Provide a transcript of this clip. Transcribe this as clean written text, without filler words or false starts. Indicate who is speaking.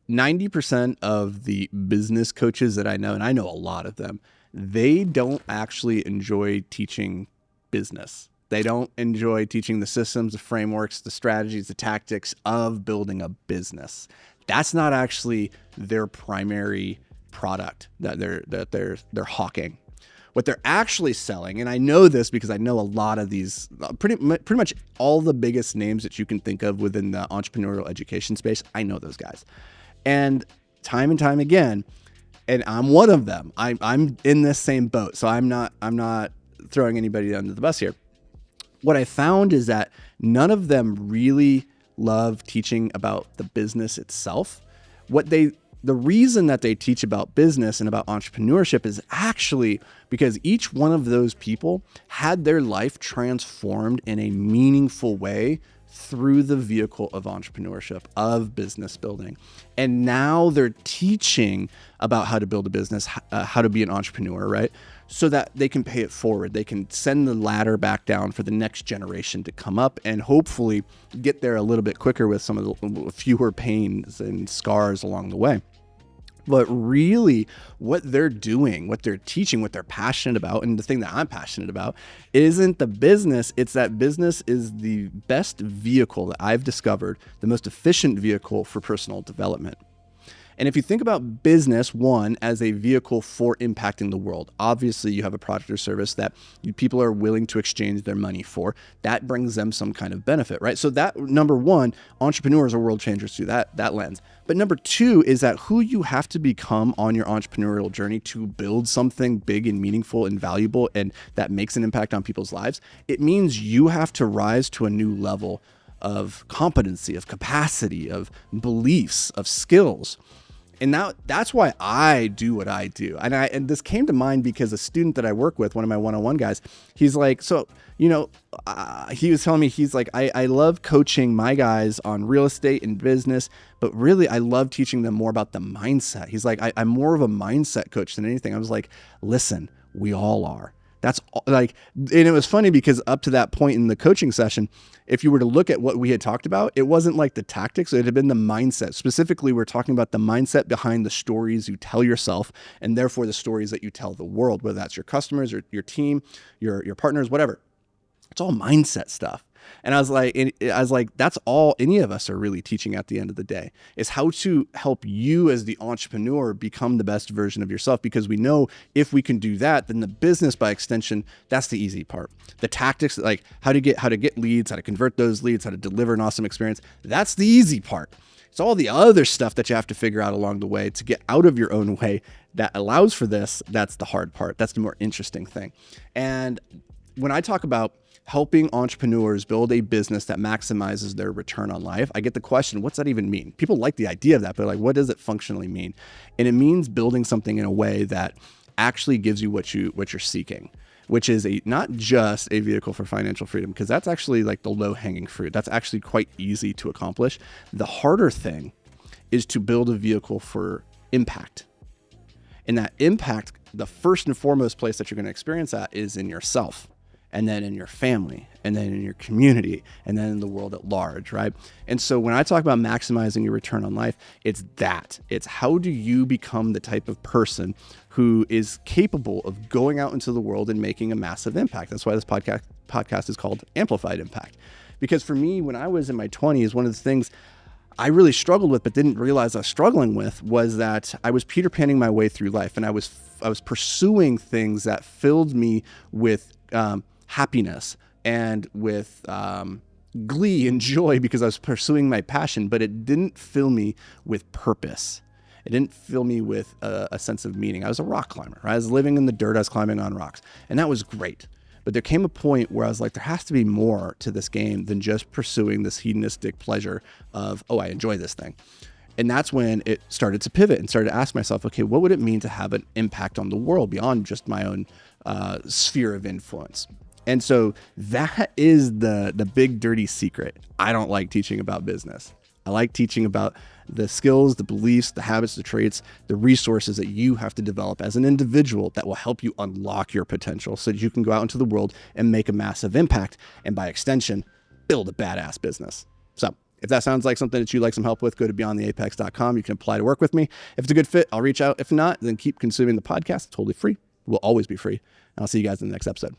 Speaker 1: 90% of the business coaches that I know, and I know a lot of them, they don't actually enjoy teaching business. They don't enjoy teaching the systems, the frameworks, the strategies, the tactics of building a business. That's not actually their primary product that they're hawking. What they're actually selling, and I know this because I know a lot of these, pretty much all the biggest names that you can think of within the entrepreneurial education space, I know those guys. And time again, and I'm one of them. I'm in this same boat, so I'm not throwing anybody under the bus here. What I found is that none of them really love teaching about the business itself. The reason that they teach about business and about entrepreneurship is actually because each one of those people had their life transformed in a meaningful way through the vehicle of entrepreneurship, of business building. And now they're teaching about how to build a business, how to be an entrepreneur, right? So that they can pay it forward. They can send the ladder back down for the next generation to come up and hopefully get there a little bit quicker with some of the fewer pains and scars along the way. But really what they're doing, what they're teaching, what they're passionate about, and the thing that I'm passionate about isn't the business. It's that business is the best vehicle that I've discovered, the most efficient vehicle for personal development. And if you think about business, one, as a vehicle for impacting the world, obviously you have a product or service that people are willing to exchange their money for. That brings them some kind of benefit, right? So that, number one, entrepreneurs are world changers through that lens. But number two is that who you have to become on your entrepreneurial journey to build something big and meaningful and valuable and that makes an impact on people's lives. It means you have to rise to a new level of competency, of capacity, of beliefs, of skills. And now that's why I do what I do. And this came to mind because a student that I work with, one of my one-on-one guys, he's like, he was telling me, he's like, I love coaching my guys on real estate and business, but really I love teaching them more about the mindset. He's like, I'm more of a mindset coach than anything. I was like, listen, we all are. That's like, and it was funny because up to that point in the coaching session, if you were to look at what we had talked about, it wasn't like the tactics, it had been the mindset. Specifically, we're talking about the mindset behind the stories you tell yourself and therefore the stories that you tell the world, whether that's your customers or your team, your partners, whatever. It's all mindset stuff. And I was like, that's all any of us are really teaching at the end of the day is how to help you as the entrepreneur become the best version of yourself. Because we know if we can do that, then the business by extension, that's the easy part. The tactics, like how to get leads, how to convert those leads, how to deliver an awesome experience. That's the easy part. It's all the other stuff that you have to figure out along the way to get out of your own way that allows for this. That's the hard part. That's the more interesting thing. And when I talk about helping entrepreneurs build a business that maximizes their return on life, I get the question, what's that even mean? People like the idea of that, but like, what does it functionally mean? And it means building something in a way that actually gives you what you're seeking, which is not just a vehicle for financial freedom, because that's actually like the low hanging fruit. That's actually quite easy to accomplish. The harder thing is to build a vehicle for impact. And that impact, the first and foremost place that you're going to experience that is in yourself, and then in your family, and then in your community, and then in the world at large, right? And so when I talk about maximizing your return on life, it's that. It's how do you become the type of person who is capable of going out into the world and making a massive impact. That's why this podcast is called Amplified Impact. Because for me, when I was in my 20s, one of the things I really struggled with, but didn't realize I was struggling with, was that I was Peter Panning my way through life, and I was pursuing things that filled me with happiness and with glee and joy because I was pursuing my passion, but it didn't fill me with purpose. It didn't fill me with a sense of meaning. I was a rock climber, right? I was living in the dirt. I was climbing on rocks, and that was great. But there came a point where I was like, there has to be more to this game than just pursuing this hedonistic pleasure of, oh, I enjoy this thing. And that's when it started to pivot and started to ask myself, okay, what would it mean to have an impact on the world beyond just my own sphere of influence? And so that is the big dirty secret. I don't like teaching about business. I like teaching about the skills, the beliefs, the habits, the traits, the resources that you have to develop as an individual that will help you unlock your potential so that you can go out into the world and make a massive impact. And by extension, build a badass business. So If that sounds like something that you'd like some help with, go to beyondtheapex.com. You can apply to work with me. If it's a good fit, I'll reach out. If not, then keep consuming the podcast. It's totally free. It will always be free. And I'll see you guys in the next episode.